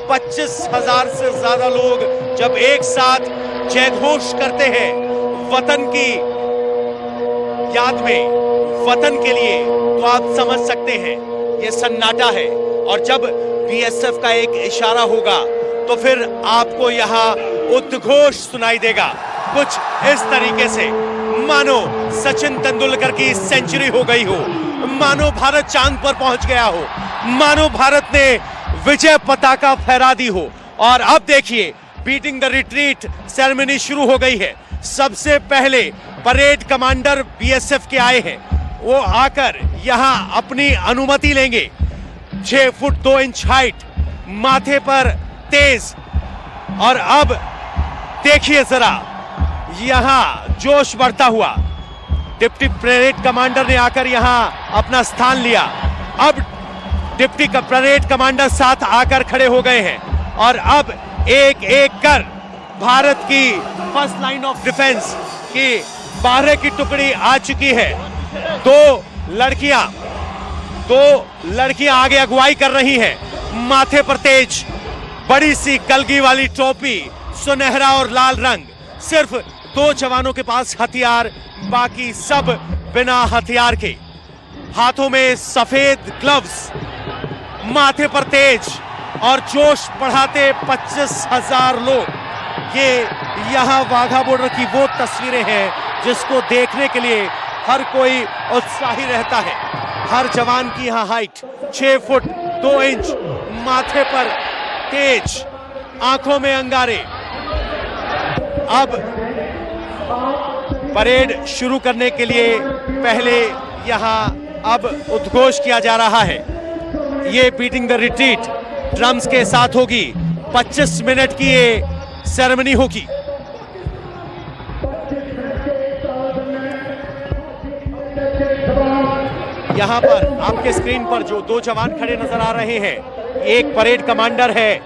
25,000 से ज्यादा लोग जब एक साथ जय घोष करते हैं वतन की याद में, वतन के लिए, तो आप समझ सकते हैं ये सन्नाटा है। और जब बीएसएफ का एक इशारा होगा तो फिर आपको यहाँ उद्घोष सुनाई देगा कुछ इस तरीके से, मानो सचिन तेंदुलकर की सेंचुरी हो गई हो, मानो भारत चांद पर पहुंच गया हो, मानो भारत ने विजय पताका फहरा दी हो। और अब देखिए बीटिंग द रिट्रीट सेरेमनी शुरू हो गई है। सबसे पहले परेड कमांडर बीएसएफ के आए हैं, वो आकर यहां अपनी अनुमति लेंगे। 6 फुट 2 इंच हाइट, माथे पर तेज। और अब देखिए जरा यहां जोश बढ़ता हुआ, डिप्टी परेड कमांडर ने आकर यहां अपना स्थान लिया। अब डिप्टी परेड कमांडर साथ आकर खड़े हो गए हैं और अब एक एक कर भारत की फर्स्ट लाइन ऑफ डिफेंस की 12 की टुकड़ी आ चुकी है। दो लड़कियां आगे अगुवाई कर रही हैं, माथे पर तेज, बड़ी सी कलगी वाली टोपी, सुनहरा और लाल रंग। सिर्फ 2 जवानों के पास हथियार, बाकी सब बिना हथियार के। हाथों में सफेद ग्लव्स, माथे पर तेज और जोश बढ़ाते 25,000 लोग। ये यहां वाघा बॉर्डर की वो तस्वीरें हैं जिसको देखने के लिए हर कोई उत्साही रहता है। हर जवान की यहां हाइट 6 फुट 2 इंच, माथे पर तेज, आंखों में अंगारे। अब परेड शुरू करने के लिए पहले यहां अब उद्घोष किया जा रहा है। ये बीटिंग द रिट्रीट ड्रम्स के साथ होगी। 25 मिनट की ये सेरेमनी होगी। यहां पर आपके स्क्रीन पर जो 2 जवान खड़े नजर आ रहे हैं, एक परेड कमांडर है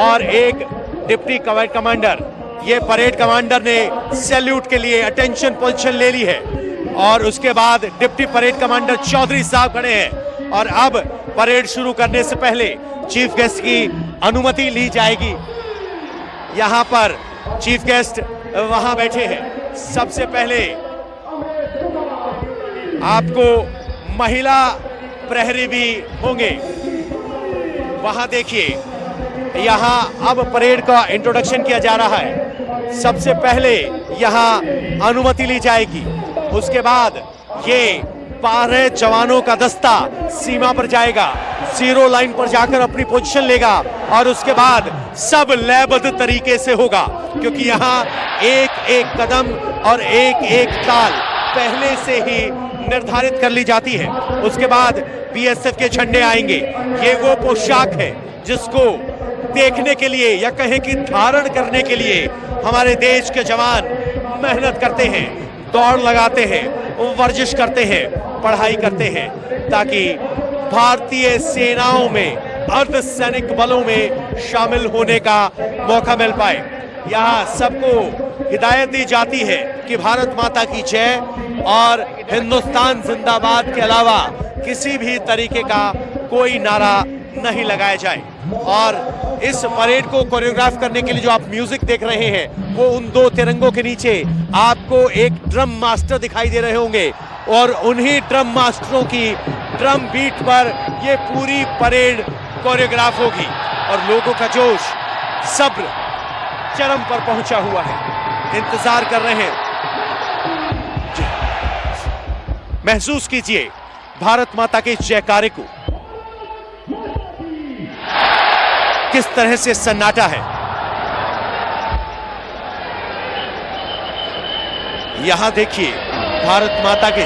और एक डिप्टी परेड कमांडर। ये परेड कमांडर ने सैल्यूट के लिए अटेंशन पोजीशन ले ली है और उसके बाद डिप्टी परेड कमांडर चौधरी साहब खड़े हैं। और अब परेड शुरू करने से पहले चीफ गेस्ट की अनुमति ली जाएगी। यहां पर चीफ गेस्ट वहां बैठे हैं। सबसे पहले आपको महिला प्रहरी भी होंगे। वहां देखिए, यहां अब परेड का इंट्रोडक्शन किया जा रहा है। सबसे पहले यहां अनुमति ली जाएगी, उसके बाद ये 12 जवानों का दस्ता सीमा पर जाएगा, 0 लाइन पर जाकर अपनी पोजीशन लेगा और उसके बाद सब लयबद्ध तरीके से होगा, क्योंकि यहां एक एक कदम और एक एक ताल पहले से ही निर्धारित कर ली जाती है। उसके बाद बीएसएफ के झंडे आएंगे। ये वो पोशाक है जिसको देखने के लिए या कहें कि धारण करने के लिए हमारे देश के जवान मेहनत करते हैं, दौड़ लगाते हैं, वर्जिश करते हैं, पढ़ाई करते हैं, ताकि भारतीय सेनाओं में, अर्धसैनिक बलों में शामिल होने का मौका मिल पाए। यहाँ सबको हिदायत दी जाती है कि भारत माता की जय और हिंदुस्तान जिंदाबाद के अलावा किसी भी तरीके का कोई नारा नहीं लगाया जाए। और इस परेड को कोरियोग्राफ करने के लिए जो आप म्यूजिक देख रहे हैं, वो उन 2 तिरंगों के नीचे आपको एक ड्रम मास्टर दिखाई दे रहे होंगे और उन्हीं ड्रम मास्टरों की ड्रम बीट पर ये पूरी परेड कोरियोग्राफ होगी। और लोगों का जोश, सब्र चरम पर पहुंचा हुआ है, इंतजार कर रहे हैं। महसूस कीजिए भारत माता के जयकारे को, किस तरह से सन्नाटा है। यहां देखिए भारत माता के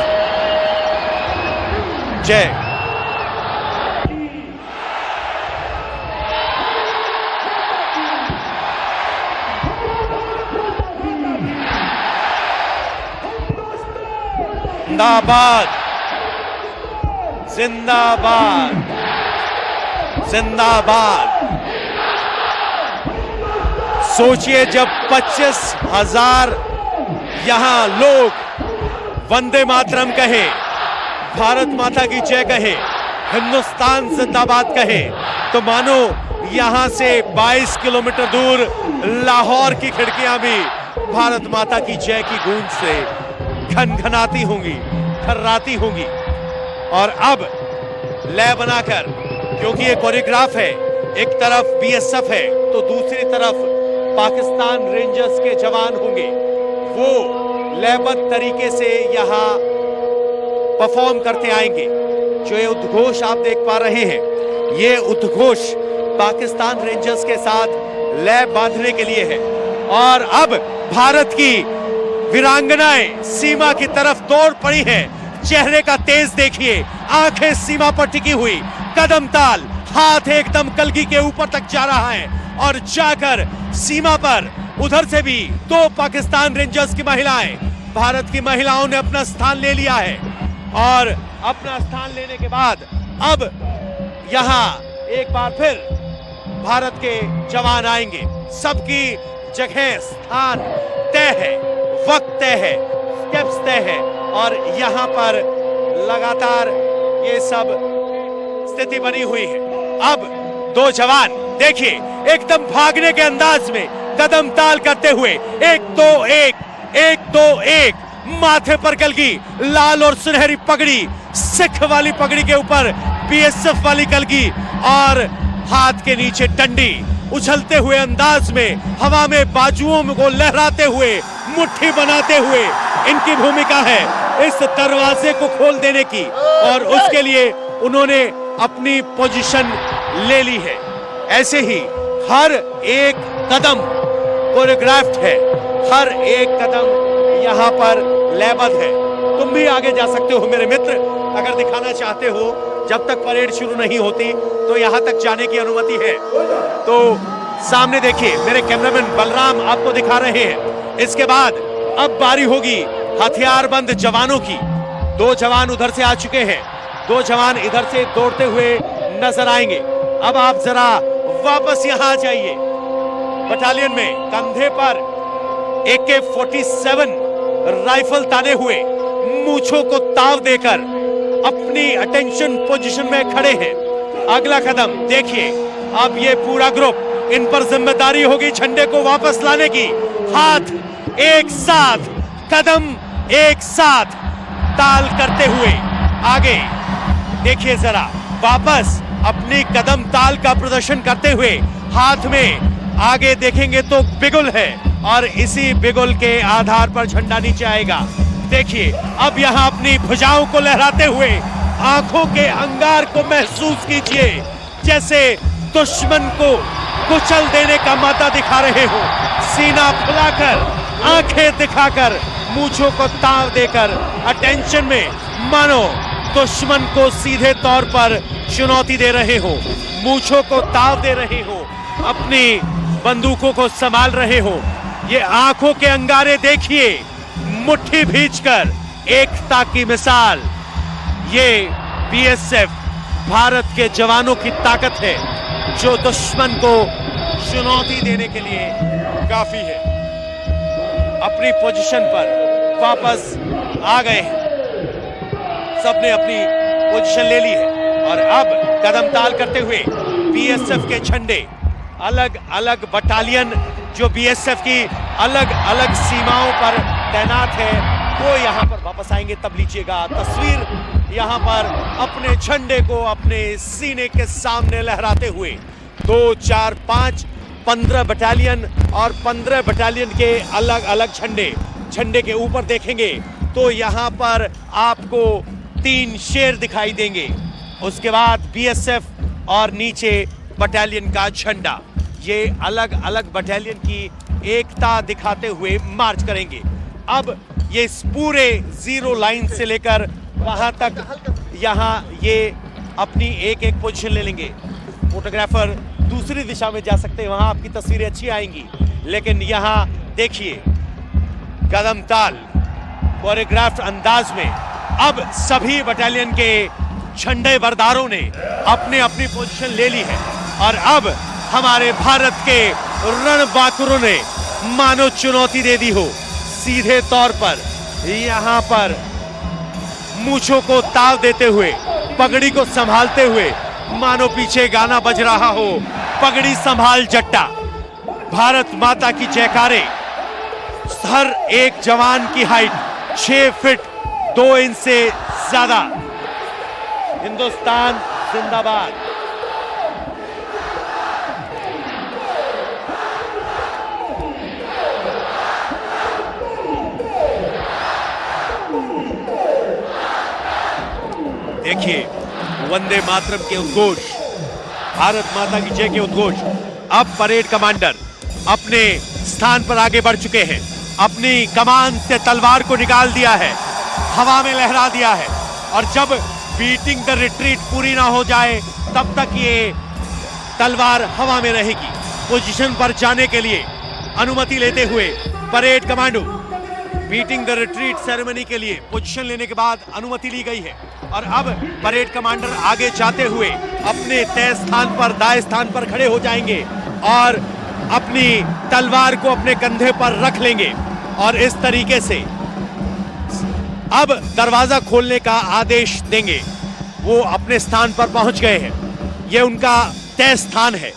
जय। जिंदाबाद, जिंदाबाद, जिंदाबाद। सोचिए जब 25,000 यहां लोग वंदे मातरम कहे, भारत माता की जय कहे, हिंदुस्तान जिंदाबाद कहे, तो मानो यहां से 22 किलोमीटर दूर लाहौर की खिड़कियां भी भारत माता की जय की गूंज से खनखनाती होंगी, थर्राती होंगी। और अब लय बनाकर, क्योंकि ये कोरियोग्राफ है, एक तरफ बीएसएफ है तो दूसरी तरफ पाकिस्तान रेंजर्स के जवान होंगे, वो लयबद्ध तरीके से यहां परफॉर्म करते आएंगे। जो ये उद्घोष आप देख पा रहे हैं, ये उद्घोष पाकिस्तान रेंजर्स के साथ लय बांधने के लिए है। और अब भारत की वीरांगनाएं सीमा की तरफ दौड़ पड़ी हैं। चेहरे का तेज देखिए, आंखें सीमा पर टिकी हुई, कदम ताल, हाथ एकदम कलगी के ऊपर तक जा रहा है और जाकर सीमा पर उधर से भी 2 पाकिस्तान रेंजर्स की महिलाएं, भारत की महिलाओं ने अपना स्थान ले लिया है। और अपना स्थान लेने के बाद अब यहां एक बार फिर भारत के जवान आएंगे। सबकी जगह, स्थान तय है, वक्त तय है, स्टेप्स तय है और यहां पर लगातार ये सब स्थिति बनी हुई है। अब 2 जवान देखिए एकदम भागने के अंदाज में कदम ताल करते हुए 1 2 1 1 2 1, माथे पर कलगी, लाल और सुनहरी पगड़ी, सिख वाली पगड़ी के ऊपर बीएसएफ वाली कलगी और हाथ के नीचे डंडी, उछलते हुए अंदाज में हवा में बाजुओं को लहराते हुए, मुट्ठी बनाते हुए इनकी भूमिका है इस दरवाजे को खोल देने की। और उसके लिए उन्होंने अपनी पोजीशन ले ली है। ऐसे ही हर एक कदम कोरियोग्राफ्ड है, हर एक कदम यहां पर लयबद्ध है। तुम भी आगे जा सकते हो मेरे मित्र, अगर दिखाना चाहते हो। जब तक परेड शुरू नहीं होती तो यहां तक जाने की अनुमति है। तो सामने देखिए मेरे कैमरामैन बलराम आपको दिखा रहे हैं। इसके बाद अब बारी होगी हथियारबंद जवानों की। 2 जवान उधर से आ चुके हैं, 2 जवान इधर से दौड़ते हुए नजर आएंगे। अब आप जरा वापस यहां आ जाइए। बटालियन में कंधे पर AK-47 राइफल ताने हुए, मूंछों को ताव देकर अपनी अटेंशन पोजीशन में खड़े हैं। अगला कदम देखिए, अब ये पूरा ग्रुप, इन पर जिम्मेदारी होगी झंडे को वापस लाने की। हाथ एक साथ, कदम एक साथ ताल करते हुए आगे देखिए जरा, वापस अपनी कदम ताल का प्रदर्शन करते हुए हाथ में आगे देखेंगे तो बिगुल है और इसी बिगुल के आधार पर झंडा नीचे आएगा। देखिए अब यहां अपनी भुजाओं को लहराते हुए आंखों के अंगार को महसूस कीजिए, जैसे दुश्मन को कुचल देने का माता दिखा रहे हो। सीना फुलाकर, आंखें दिखाकर, मूंछों को ताव देकर अटेंशन में मानो दुश्मन को सीधे तौर पर चुनौती दे रहे हो, मूंछों को ताव दे रहे हो, अपनी बंदूकों को संभाल रहे हो। ये आंखों के अंगारे देखिए, मुट्ठी भींचकर एकता की मिसाल। ये बीएसएफ भारत के जवानों की ताकत है जो दुश्मन को चुनौती देने के लिए काफी है। अपनी पोजीशन पर वापस आ गए हैं, सबने अपनी पोजीशन ले ली है और अब कदम ताल करते हुए बीएसएफ के झंडे, अलग अलग बटालियन जो बीएसएफ की अलग अलग सीमाओं पर तैनात है, वो यहाँ पर वापस आएंगे। तब लीजिएगा तस्वीर यहाँ पर अपने झंडे को अपने सीने के सामने लहराते हुए 2 4 5 15 बटालियन और 15 बटालियन के अलग अलग झंडे के ऊपर देखेंगे तो यहाँ पर आपको 3 शेर दिखाई देंगे। उसके बाद बीएसएफ और नीचे बटालियन का झंडा। ये अलग अलग बटालियन की एकता दिखाते हुए मार्च करेंगे। अब ये इस पूरे 0 लाइन से लेकर वहां तक यहाँ ये अपनी एक एक पोजीशन ले लेंगे। फोटोग्राफर दूसरी दिशा में जा सकते हैं, वहां आपकी तस्वीरें अच्छी आएंगी। लेकिन यहाँ देखिए कदम ताल कोरियोग्राफ्ड अंदाज में अब सभी बटालियन के झंडे बरदारों ने अपने अपनी पोजीशन ले ली है और अब हमारे भारत के रणबांकुरों ने मानो चुनौती दे दी हो। सीधे तौर पर यहाँ पर मूंछों को ताव देते हुए, पगड़ी को संभालते हुए, मानो पीछे गाना बज रहा हो, पगड़ी संभाल जट्टा, भारत माता की जयकारे। हर एक जवान की हाइट 6 फीट 2 इंच से ज्यादा। हिंदुस्तान जिंदाबाद। देखिए वंदे मातरम के उद्घोष, भारत माता की जय के उद्घोष। अब परेड कमांडर अपने स्थान पर आगे बढ़ चुके हैं, अपनी कमान से तलवार को निकाल दिया है, हवा में लहरा दिया है। और जब बीटिंग द रिट्रीट पूरी ना हो जाए तब तक ये तलवार हवा में रहेगी। पोजीशन पर जाने के लिए अनुमति लेते हुए parade commando beating the retreat ceremony के लिए पोजीशन लेने के बाद अनुमति ली गई है। और अब परेड कमांडर आगे जाते हुए अपने तय स्थान पर, दाएं स्थान पर खड़े हो जाएंगे और अपनी तलवार को अपने कंधे पर रख लेंगे। और इस तरीके से अब दरवाजा खोलने का आदेश देंगे। वो अपने स्थान पर पहुंच गए हैं, ये उनका तय स्थान है।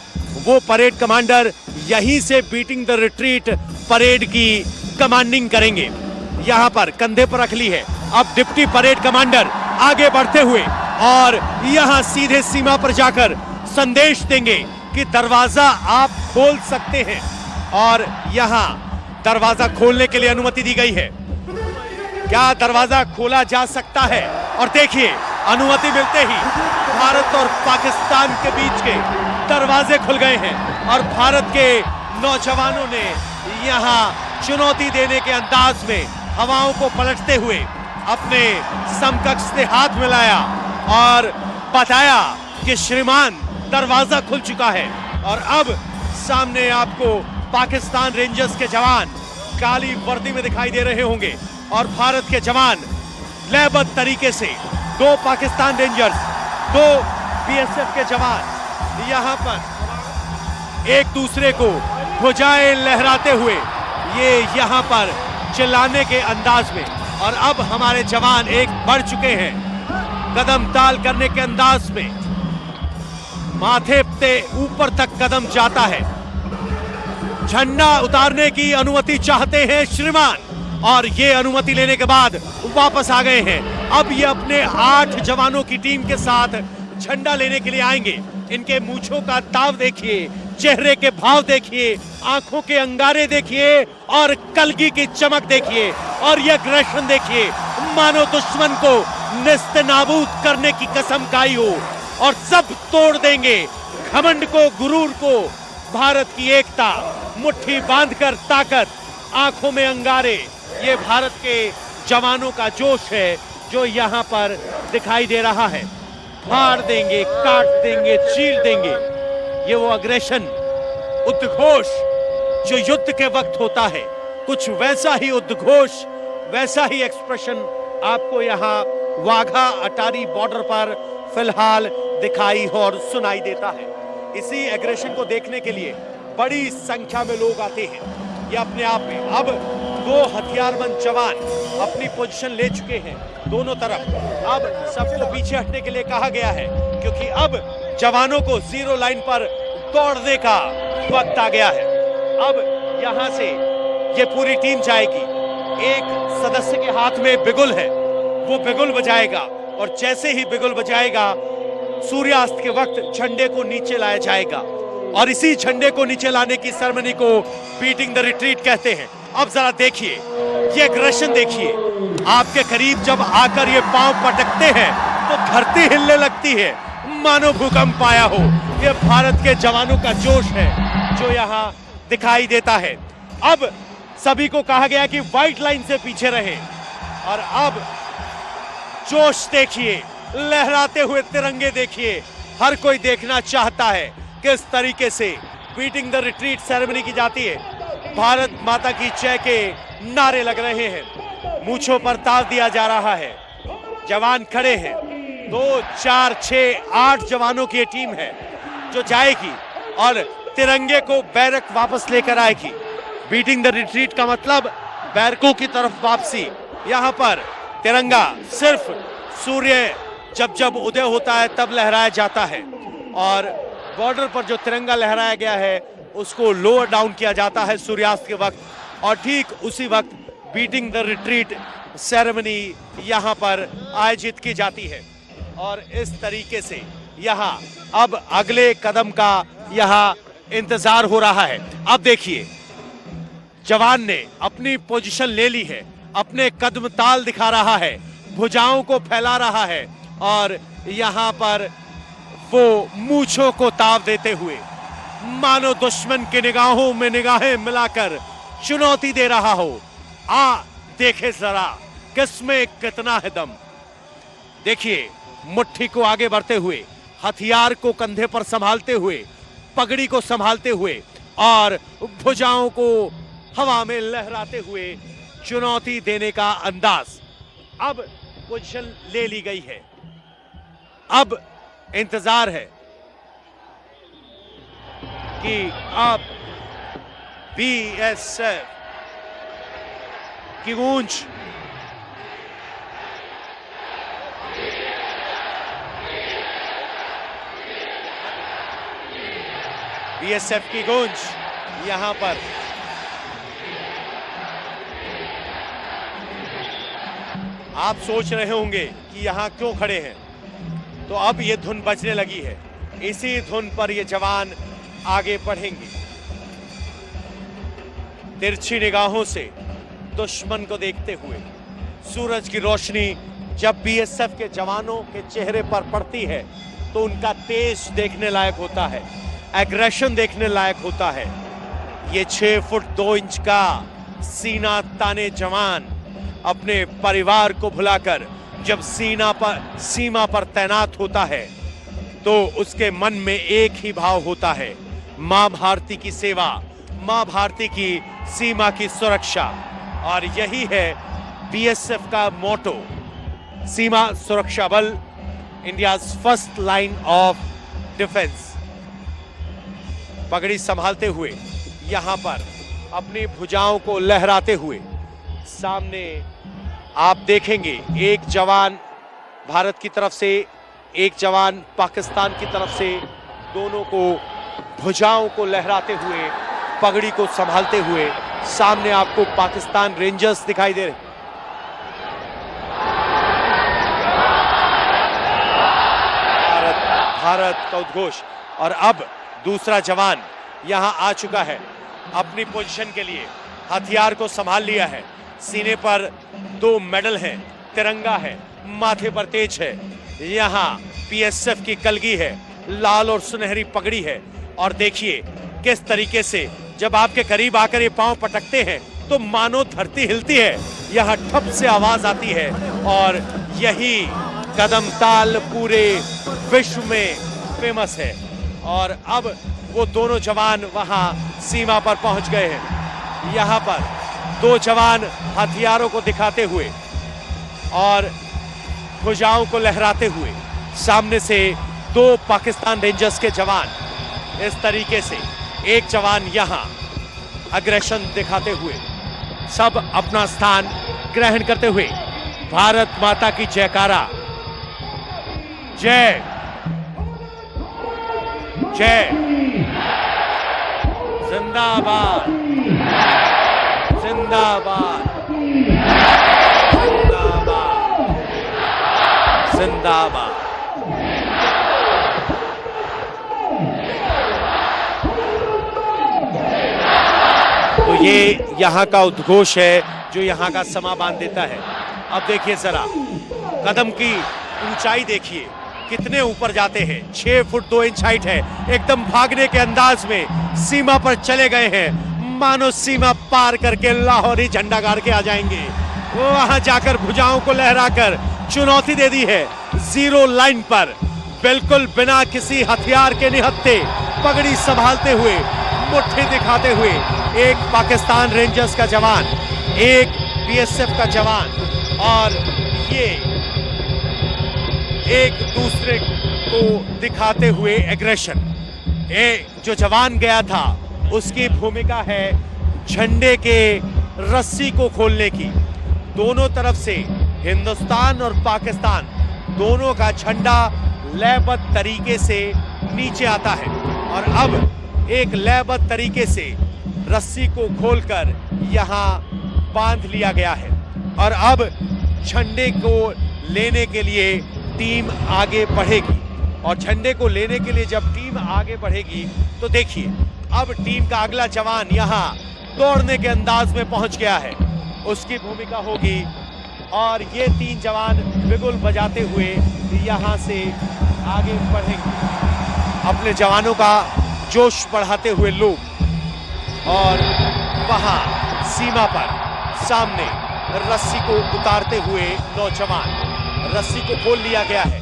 वो परेड कमांडर यहीं से बीटिंग द रिट्रीट परेड की कमांडिंग करेंगे। यहां पर कंधे पर रख ली है। अब डिप्टी परेड कमांडर आगे बढ़ते हुए और यहां सीधे सीमा पर जाकर संदेश देंगे कि दरवाजा आप खोल सकते हैं। और यहां दरवाजा खोलने के लिए अनुमति दी गई है। क्या दरवाजा खोला जा सकता है? और देखिए अनुमति मिलते ही भारत और पाकिस्तान के बीच के दरवाजे खुल गए हैं और भारत के नौजवानों ने यहां चुनौती देने के अंदाज में हवाओं को पलटते हुए अपने समकक्ष से हाथ मिलाया और बताया कि श्रीमान दरवाजा खुल चुका है। और अब सामने आपको पाकिस्तान रेंजर्स के जवान काली वर्दी में दिखाई दे रहे होंगे और भारत के जवान लयबद्ध तरीके से, 2 पाकिस्तान रेंजर्स, 2 बीएसएफ के जवान यहां पर एक दूसरे को ध्वजाएं लहराते हुए ये यहां पर चिल्लाने के अंदाज में। और अब हमारे जवान एक बढ़ चुके हैं, कदम ताल करने के अंदाज में, माथे पे ऊपर तक कदम जाता है। झंडा उतारने की अनुमति चाहते हैं श्रीमान और ये अनुमति लेने के बाद वापस आ गए हैं। अब ये अपने 8 जवानों की टीम के साथ झंडा लेने के लिए आएंगे। इनके मूंछों का ताव देखिए, चेहरे के भाव देखिए, आंखों के अंगारे देखिए और कलगी की चमक देखिए और यह अग्रेशन देखिए, मानो दुश्मन को नेस्तनाबूद करने की कसम खाई हो। और सब तोड़ देंगे घमंड को, गुरूर को। भारत की एकता, मुट्ठी बांधकर ताकत, आंखों में अंगारे, ये भारत के जवानों का जोश है जो यहां पर दिखाई दे रहा है। फाड़ देंगे, काट देंगे, चीर देंगे। ये वो अग्रेशन, उद्घोष जो युद्ध के वक्त होता है, कुछ वैसा ही उद्घोष, वैसा ही एक्सप्रेशन आपको यहाँ वाघा अटारी बॉर्डर पर फिलहाल दिखाई और सुनाई देता है। इसी एग्रेशन को देखने के लिए बड़ी संख्या में लोग आते हैं। ये अपने आप में अब 2 हथियारबंद जवान अपनी पोजीशन ले चुके हैं दोनों तरफ। अब सबको पीछे हटने के लिए कहा गया है क्योंकि अब जवानों को 0 लाइन पर दौड़ने का वक्त आ गया है। अब यहां से ये पूरी टीम जाएगी। एक सदस्य के हाथ में बिगुल है, वो बिगुल बजाएगा और जैसे ही बिगुल बजाएगा सूर्यास्त के वक्त झंडे को नीचे लाया जाएगा और इसी झंडे को नीचे लाने की सेरेमनी को बीटिंग द रिट्रीट कहते हैं। अब जरा देखिए, ये एग्रेशन देखिए। आपके करीब जब आकर ये पांव पटकते हैं तो धरती हिलने लगती है, मानो भूकंप आया हो। ये भारत के जवानों का जोश है जो यहाँ दिखाई देता है। अब सभी को कहा गया कि व्हाइट लाइन से पीछे रहें और अब जोश देखिए, लहराते हुए तिरंगे देखिए। हर कोई देखना चाहता है किस तरीके से बीटिंग द रिट्रीट सेरेमनी की जाती है। भारत माता की जय के नारे लग रहे हैं, मूंछों पर ताव दिया जा रहा है, जवान खड़े हैं। 2, 4, 6, 8 जवानों की टीम है जो जाएगी और तिरंगे को बैरक वापस लेकर आएगी। बीटिंग द रिट्रीट का मतलब बैरकों की तरफ वापसी। यहां पर तिरंगा सिर्फ सूर्य जब जब उदय होता है तब लहराया जाता है और बॉर्डर पर जो तिरंगा लहराया गया है उसको लोअर डाउन किया जाता है सूर्यास्त के वक्त, और ठीक उसी वक्त बीटिंग द रिट्रीट सेरेमनी यहां पर आयोजित की जाती है। और इस तरीके से यहां अब अगले कदम का यहां इंतजार हो रहा है। अब देखिए, जवान ने अपनी पोजीशन ले ली है, अपने कदम ताल दिखा रहा है, भुजाओं को फैला रहा है और यहां पर वो मूंछों को ताव देते हुए मानो दुश्मन के निगाहों में निगाहें मिलाकर चुनौती दे रहा हो। देखे जरा किसमें कितना है दम। देखिए, मुट्ठी को आगे बढ़ते हुए, हथियार को कंधे पर संभालते हुए, पगड़ी को संभालते हुए और भुजाओं को हवा में लहराते हुए चुनौती देने का अंदाज। अब पोजीशन ले ली गई है, अब इंतजार है कि अब बीएसएफ की गूंज बीएसएफ की गूंज यहां पर आप सोच रहे होंगे कि यहां क्यों खड़े हैं, तो अब ये धुन बजने लगी है। इसी धुन पर ये जवान आगे बढ़ेंगे, तिरछी निगाहों से दुश्मन को देखते हुए। सूरज की रोशनी जब बीएसएफ के जवानों के चेहरे पर पड़ती है तो उनका तेज देखने लायक होता है, एग्रेशन देखने लायक होता है। ये 6 फुट 2 इंच का सीना ताने जवान अपने परिवार को भुलाकर जब सीमा पर तैनात होता है तो उसके मन में एक ही भाव होता है, मां भारती की सेवा, मां भारती की सीमा की सुरक्षा। और यही है बीएसएफ का मोटो, सीमा सुरक्षा बल, India's first line of defence. पगड़ी संभालते हुए यहां पर अपनी भुजाओं को लहराते हुए सामने आप देखेंगे एक जवान भारत की तरफ से, एक जवान पाकिस्तान की तरफ से, दोनों को भुजाओं को लहराते हुए, पगड़ी को संभालते हुए सामने आपको पाकिस्तान रेंजर्स दिखाई दे रहे। भारत का उद्घोष। और अब दूसरा जवान यहां आ चुका है, अपनी पोजीशन के लिए हथियार को संभाल लिया है। सीने पर 2 मेडल हैं, तिरंगा है, माथे पर तेज है, यहां बीएसएफ की कलगी है, लाल और सुनहरी पगड़ी है। और देखिए किस तरीके से जब आपके करीब आकर ये पांव पटकते हैं तो मानो धरती हिलती है, यहां ठप से आवाज आती है। और यही कदम ताल पूरे विश्व में फेमस है। और अब वो दोनों जवान वहां सीमा पर पहुंच गए हैं। यहां पर 2 जवान हथियारों को दिखाते हुए और भुजाओं को लहराते हुए, सामने से 2 पाकिस्तान रेंजर्स के जवान इस तरीके से, एक जवान यहां अग्रेशन दिखाते हुए, सब अपना स्थान ग्रहण करते हुए भारत माता की जयकारा, जय जय, जिंदाबाद जिंदाबाद जिंदाबाद जिंदाबाद। तो ये यहाँ का उद्घोष है जो यहाँ का समा बांध देता है। अब देखिए जरा कदम की ऊंचाई देखिए, कितने ऊपर जाते हैं। 6 फुट 2 इंच हाइट है, एकदम भागने के अंदाज में सीमा पर चले गए हैं, मानो सीमा पार करके लाहौरी झंडा गाड़ के आ जाएंगे। वहां जाकर भुजाओं को लहराकर चुनौती दे दी है, 0 लाइन पर, बिल्कुल बिना किसी हथियार के निहत्थे, पगड़ी संभालते हुए, मुट्ठी दिखाते हुए, एक पाकिस्तान रेंजर्स का जवान, एक बीएसएफ का जवान, और ये एक दूसरे को दिखाते हुए एग्रेशन। जो जवान गया था उसकी भूमिका है झंडे के रस्सी को खोलने की। दोनों तरफ से हिंदुस्तान और पाकिस्तान दोनों का झंडा लयबद्ध तरीके से नीचे आता है। और अब एक लयबद्ध तरीके से रस्सी को खोलकर यहाँ बांध लिया गया है और अब झंडे को लेने के लिए टीम आगे बढ़ेगी। और झंडे को लेने के लिए जब टीम आगे बढ़ेगी तो देखिए अब टीम का अगला जवान यहाँ दौड़ने के अंदाज में पहुंच गया है, उसकी भूमिका होगी। और ये 3 जवान बिगुल बजाते हुए यहाँ से आगे बढ़ेंगे, अपने जवानों का जोश बढ़ाते हुए लोग। और वहां सीमा पर सामने रस्सी को उतारते हुए नौजवान, रस्सी को खोल लिया गया है।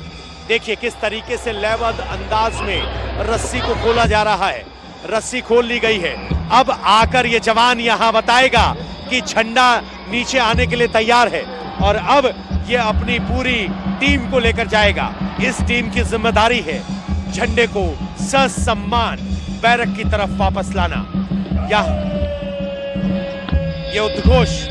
देखिए किस तरीके से लयबद्ध अंदाज में रस्सी को खोला जा रहा है। रस्सी खोल ली गई है। अब आकर ये जवान यहां बताएगा कि झंडा नीचे आने के लिए तैयार है और अब ये अपनी पूरी टीम को लेकर जाएगा। इस टीम की जिम्मेदारी है झंडे को ससम्मान बैरक की तरफ वापस लाना। ये उद्घोष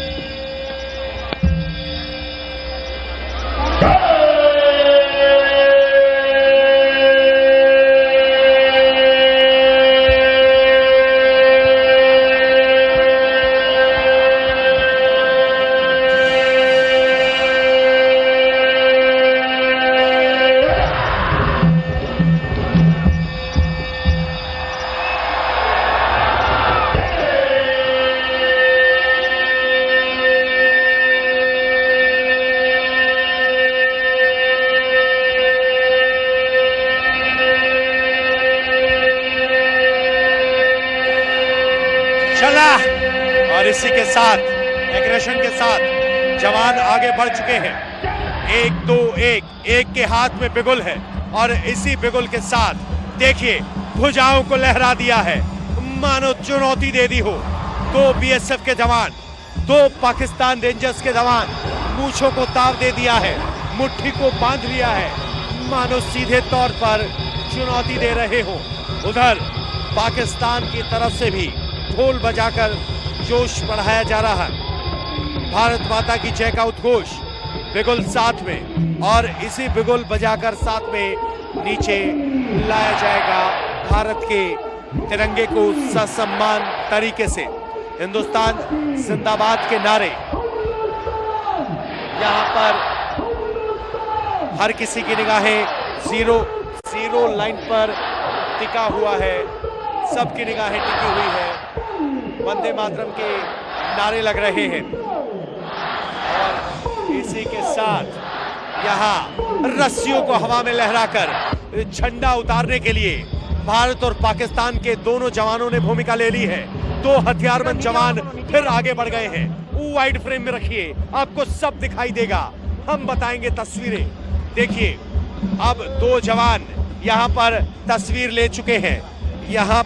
चला। और इसी के साथ एग्रेशन के साथ जवान आगे बढ़ चुके हैं। 1 2 1 एक के हाथ में बिगुल है और इसी बिगुल के साथ देखिए भुजाओं को लहरा दिया है, मानो चुनौती दे दी हो। 2 बीएसएफ के जवान, 2 पाकिस्तान रेंजर्स के जवान मूंछों को ताव दे दिया है, मुट्ठी को बांध लिया है, मानो सीधे तौर पर चुनौती दे रहे हो। उधर पाकिस्तान की तरफ से भी ढोल बजाकर जोश बढ़ाया जा रहा है। भारत माता की जय का उद्घोष, बिगुल साथ में, और इसी बिगुल बजाकर साथ में नीचे लाया जाएगा भारत के तिरंगे को ससम्मान तरीके से। हिंदुस्तान जिंदाबाद के नारे यहाँ पर हर किसी की निगाहें जीरो लाइन पर टिका हुआ है, सबकी निगाहें टिकी हुई है। वंदे मातरम के नारे लग रहे हैं और इसी के साथ यहाँ रस्सियों को हवा में लहराकर झंडा उतारने के लिए भारत और पाकिस्तान के दोनों जवानों ने भूमिका ले ली है। 2 हथियारबंद जवान फिर आगे बढ़ गए हैं। वाइड फ्रेम में रखिए, आपको सब दिखाई देगा, हम बताएंगे तस्वीरें। देखिए अब 2 जवान यहाँ पर तस्वीर ले चुके हैं। यहाँ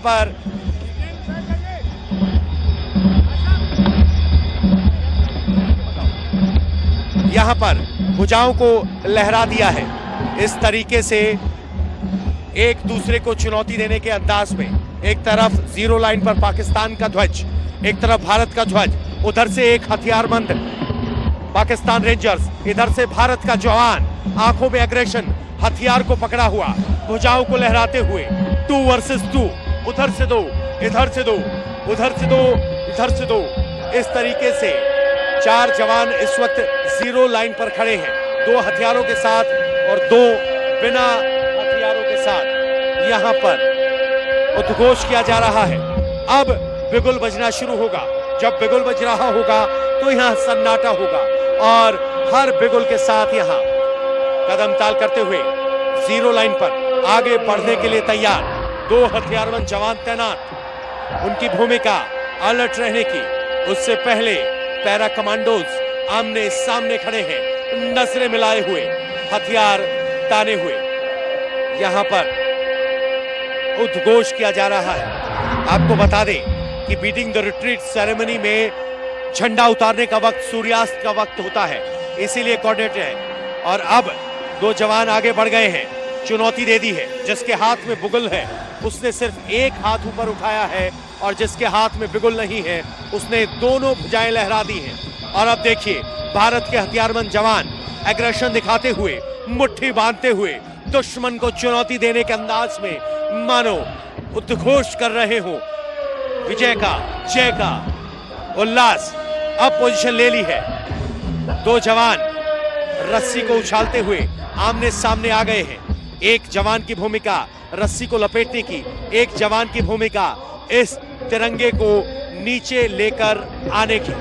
पर भुजाओं को लहरा दिया है। इस तरीके से एक दूसरे को चुनौती देने के अंदाज में, एक तरफ 0 लाइन पर पाकिस्तान का ध्वज, एक तरफ भारत का ध्वज, उधर से एक हथियारबंद पाकिस्तान रेंजर्स, इधर से भारत का जवान, आंखों में एग्रेशन, हथियार को पकड़ा हुआ, भुजाओं को लहराते हुए 2 वर्सेस 2, उधर से 2, इधर से 2, उधर से 2, इधर से 2। इस तरीके से 4 जवान इस वक्त 0 लाइन पर खड़े हैं, 2 हथियारों के साथ और 2 बिना हथियारों के साथ। यहाँ पर उद्घोष किया जा रहा है। अब बिगुल बजना शुरू होगा। जब बिगुल बज रहा होगा तो यहाँ सन्नाटा होगा और हर बिगुल के साथ यहाँ कदम ताल करते हुए 0 लाइन पर आगे बढ़ने के लिए तैयार 2 हथियारबंद जवान तैनात, उनकी भूमिका अलर्ट रहने की। उससे पहले पैरा कमांडोज आमने सामने खड़े हैं, नजरें मिलाए हुए, हथियार ताने हुए। यहां पर उद्घोष किया जा रहा है। आपको बता दें कि बीटिंग द रिट्रीट सेरेमनी में झंडा उतारने का वक्त सूर्यास्त का वक्त होता है, इसीलिए कोऑर्डिनेटर है। और अब 2 जवान आगे बढ़ गए हैं, चुनौती दे दी है। जिसके हाथ में बुगुल है उसने सिर्फ एक हाथ ऊपर उठाया है और जिसके हाथ में बिगुल नहीं है उसने दोनों भुजाएं लहरा दी हैं। और अब देखिए भारत के हथियारबंद जवान एग्रेशन दिखाते हुए, मुट्ठी बांधते हुए दुश्मन को चुनौती देने के अंदाज में, मानो उद्घोष कर रहे हो, विजय का, जय का उल्लास। अब पोजीशन ले ली है, दो जवान रस्सी को उछालते हुए आमने सामने आ गए हैं। एक जवान की भूमिका रस्सी को लपेटने की, एक जवान की भूमिका इस तिरंगे को नीचे लेकर आने की।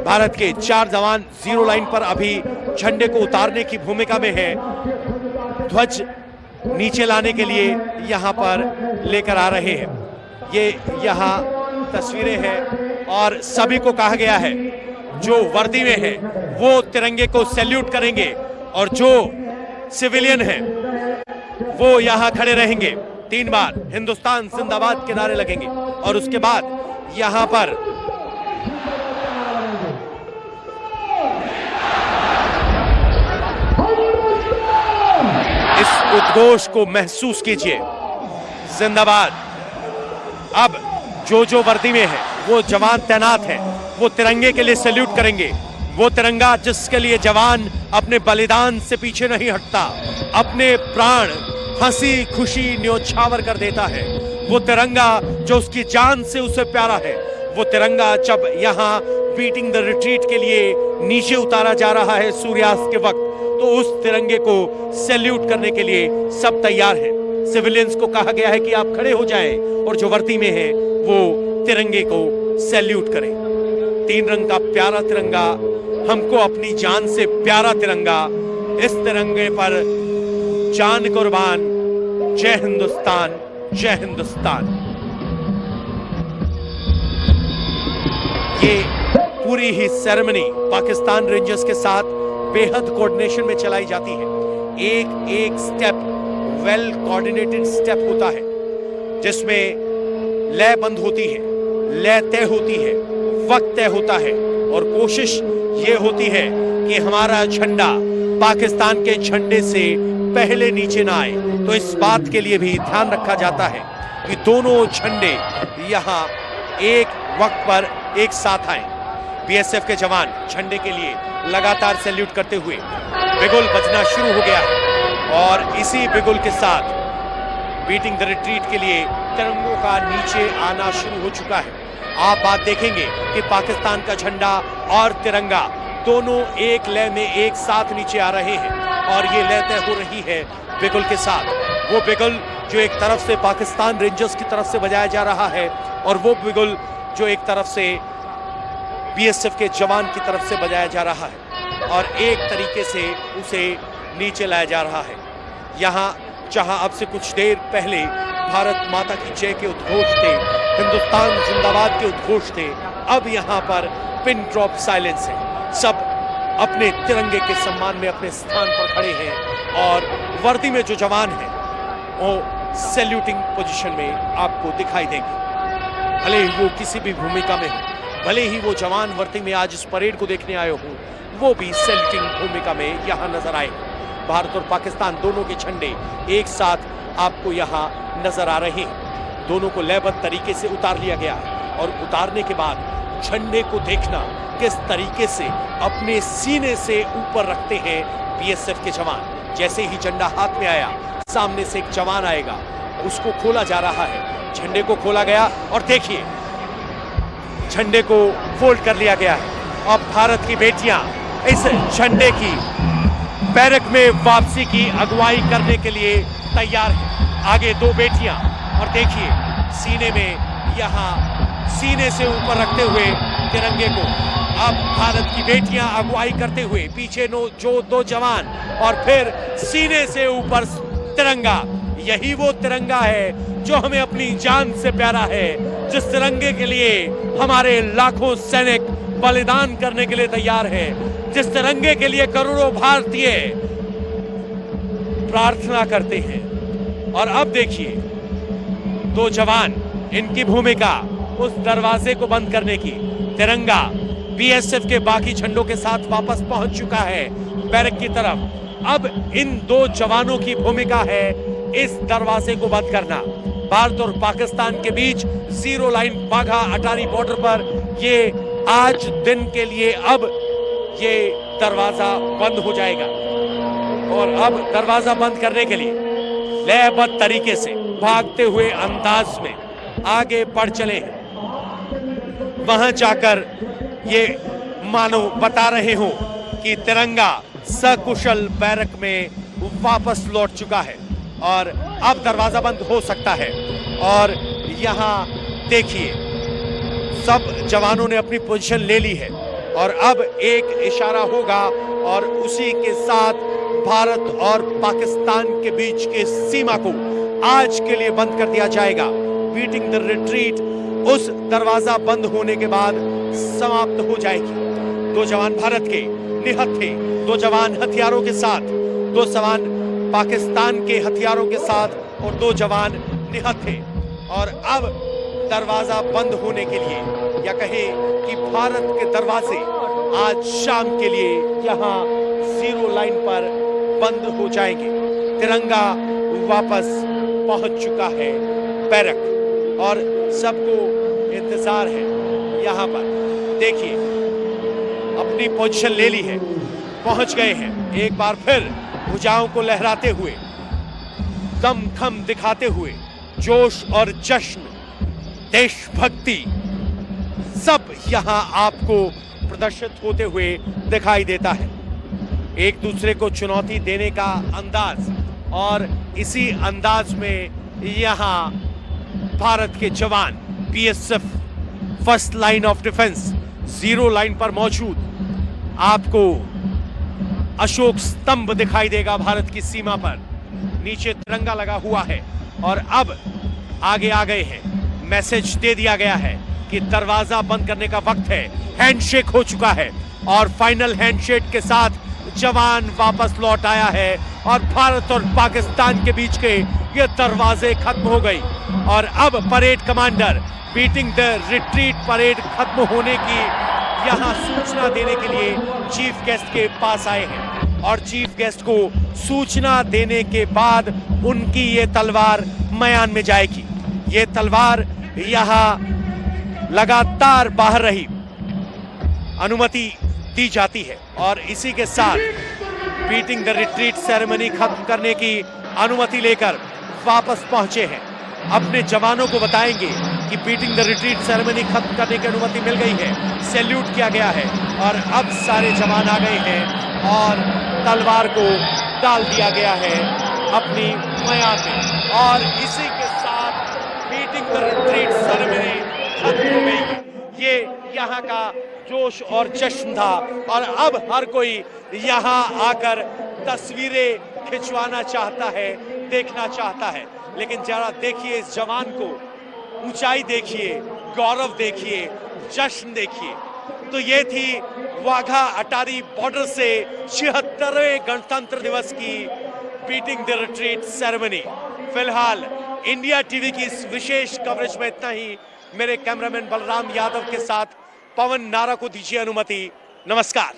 भारत के 4 जवान जीरो लाइन पर अभी झंडे को उतारने की भूमिका में है, ध्वज नीचे लाने के लिए यहां पर लेकर आ रहे हैं। ये यहां तस्वीरें हैं और सभी को कहा गया है जो वर्दी में है वो तिरंगे को सैल्यूट करेंगे और जो सिविलियन है वो यहां खड़े रहेंगे। 3 बार हिंदुस्तान जिंदाबाद के नारे लगेंगे और उसके बाद यहां पर इस उद्घोष को महसूस कीजिए, जिंदाबाद। अब जो वर्दी में है वो जवान तैनात है, वो तिरंगे के लिए सैल्यूट करेंगे। वो तिरंगा जिसके लिए जवान अपने बलिदान से पीछे नहीं हटता, अपने प्राण हंसी खुशी न्योछावर कर देता है। वो तिरंगा जो उसकी जान से उसे प्यारा है, वो तिरंगा जब यहाँ बीटिंग द रिट्रीट के लिए नीचे उतारा जा रहा है सूर्यास्त के वक्त, तो उस तिरंगे को सैल्यूट करने के लिए सब तैयार हैं। सिविलियंस को कहा गया है कि आप खड़े हो जाएं और जो वर्दी में है वो तिरंगे को सैल्यूट करें। 3 रंग का प्यारा तिरंगा, हमको अपनी जान से प्यारा तिरंगा, इस तिरंगे पर जान कुर्बान। जय हिंदुस्तान, जय हिंदुस्तान। ये पूरी ही सेरेमनी पाकिस्तान रेंजर्स के साथ बेहद कोऑर्डिनेशन में चलाई जाती है। एक एक स्टेप वेल कोऑर्डिनेटेड स्टेप होता है जिसमें लय बंद होती है, लय तय होती है, वक्त तय होता है और कोशिश ये होती है कि हमारा झंडा पाकिस्तान के झंडे से पहले नीचे ना आए। तो इस बात के लिए भी ध्यान रखा जाता है कि दोनों झंडे यहां एक वक्त पर एक साथ आए। बीएसएफ के जवान झंडे के लिए लगातार सैल्यूट करते हुए बिगुल बजना शुरू हो गया है और इसी बिगुल के साथ बीटिंग द रिट्रीट के लिए तिरंगों का नीचे आना शुरू हो चुका है। आप बात देखेंगे कि पाकिस्तान का झंडा और तिरंगा दोनों एक लय में एक साथ नीचे आ रहे हैं और ये लय तय हो रही है बिगुल के साथ। वो बिगुल जो एक तरफ से पाकिस्तान रेंजर्स की तरफ से बजाया जा रहा है और वो बिगुल जो एक तरफ से बीएसएफ के जवान की तरफ से बजाया जा रहा है और एक तरीके से उसे नीचे लाया जा रहा है। यहाँ जहां अब से कुछ देर पहले भारत माता की जय के उद्घोष थे, हिंदुस्तान जिंदाबाद के उद्घोष थे, अब यहाँ पर पिन ड्रॉप साइलेंस है। सब अपने तिरंगे के सम्मान में अपने स्थान पर खड़े हैं और वर्दी में जो जवान हैं वो सैल्यूटिंग पोजीशन में आपको दिखाई देंगे। भले ही वो किसी भी भूमिका में हो, भले ही वो जवान वर्दी में आज इस परेड को देखने आए हो, वो भी सैल्यूटिंग भूमिका में यहाँ नजर आए। भारत और पाकिस्तान दोनों के झंडे एक साथ आपको यहाँ नजर आ रहे हैं। दोनों को लयबद्ध तरीके से उतार लिया गया है और उतारने के बाद झंडे को देखना किस तरीके से अपने सीने से ऊपर रखते हैं बीएसएफ के जवान। जैसे ही झंडा हाथ में आया, सामने से एक जवान आएगा, उसको खोला जा रहा है। झंडे को खोला गया और देखिए झंडे को फोल्ड कर लिया गया है और भारत की बेटियां इस झंडे की बैरक में वापसी की अगुवाई करने के लिए तैयार है। आगे 2 बेटियां और देखिए सीने में यहाँ सीने से ऊपर रखते हुए तिरंगे को अब भारत की बेटियां अगुवाई करते हुए, पीछे जो 2 जवान और फिर सीने से ऊपर तिरंगा। यही वो तिरंगा है जो हमें अपनी जान से प्यारा है, जिस तिरंगे के लिए हमारे लाखों सैनिक बलिदान करने के लिए तैयार है, जिस तिरंगे के लिए करोड़ों भारतीय प्रार्थना करते हैं। और अब देखिए 2 जवान, इनकी भूमिका उस दरवाजे को बंद करने की। तिरंगा बीएसएफ के बाकी झंडों के साथ वापस पहुंच चुका है बैरक की तरफ। अब इन 2 जवानों की भूमिका है इस दरवाजे को बंद करना। भारत और पाकिस्तान के बीच 0 लाइन बाघा अटारी बॉर्डर पर ये आज दिन के लिए अब ये दरवाजा बंद हो जाएगा और अब दरवाजा बंद करने के लिए लयबद्ध तरीके से भागते हुए अंदाज में आगे बढ़ चले हैं। वहां जाकर ये मानो बता रहे हो कि तिरंगा सकुशल बैरक में वापस लौट चुका है और अब दरवाजा बंद हो सकता है। और यहां देखिए, सब जवानों ने अपनी पोजीशन ले ली है और अब एक इशारा होगा और उसी के साथ भारत और पाकिस्तान के बीच के सीमा को आज के लिए बंद कर दिया जाएगा। बीटिंग द रिट्रीट उस दरवाजा बंद होने के बाद समाप्त हो जाएगी। 2 जवान भारत के निहत थे, 2 जवान हथियारों के साथ, 2 जवान पाकिस्तान के हथियारों के साथ और 2 जवान निहत थे। और अब दरवाजा बंद होने के लिए, या कहे कि भारत के दरवाजे आज शाम के लिए यहां 0 लाइन पर बंद हो जाएंगे। तिरंगा वापस पहुंच चुका है बैरक और सबको इंतजार है। यहां पर देखिए, अपनी पोजीशन ले ली है, पहुंच गए हैं। एक बार फिर भुजाओं को लहराते हुए, दमखम दिखाते हुए, जोश और जश्न, देशभक्ति सब यहां आपको प्रदर्शित होते हुए दिखाई देता है। एक दूसरे को चुनौती देने का अंदाज, और इसी अंदाज में यहां भारत के जवान BSF first line of defence 0 line पर मौजूद। आपको अशोक स्तंभ दिखाई देगा भारत की सीमा पर, नीचे तिरंगा लगा हुआ है और अब आगे आ गए हैं। मैसेज दे दिया गया है कि दरवाजा बंद करने का वक्त है। हैंडशेक हो चुका है और फाइनल हैंडशेक के साथ जवान वापस लौट आया है और भारत और पाकिस्तान के बीच के ये दरवाजे खत्म हो गई। और अब parade commander beating the retreat parade खत्म होने की यहां सूचना देने के लिए चीफ गेस्ट के पास आए हैं और चीफ गेस्ट को सूचना देने के बाद उनकी ये तलवार म्यान में जाएगी। ये तलवार यहां लगातार बाहर रही, अनुमति दी जाती है और इसी के साथ बीटिंग द रिट्रीट सेरेमनी खत्म करने की अनुमति लेकर वापस पहुंचे हैं। अपने जवानों को बताएंगे कि बीटिंग द रिट्रीट सेरेमनी खत्म करने की अनुमति मिल गई है। सैल्यूट किया गया है और अब सारे जवान आ गए हैं और तलवार को डाल दिया गया है अपनी म्यान में और इसी के साथ बीटिंग द रिट्रीट सेरेमनी खत्म हो गई। ये यहाँ का जोश और जश्न था और अब हर कोई यहाँ आकर तस्वीरें खिंचवाना चाहता है, देखना चाहता है। लेकिन जरा देखिए इस जवान को, ऊंचाई देखिए, गौरव देखिए, जश्न देखिए। तो ये थी वाघा अटारी बॉर्डर से 76वें गणतंत्र दिवस की बीटिंग द रिट्रीट सेरेमनी। फिलहाल इंडिया टीवी की इस विशेष कवरेज में इतना ही। मेरे कैमरामैन बलराम यादव के साथ पवन नारा को दीजिए अनुमति। नमस्कार।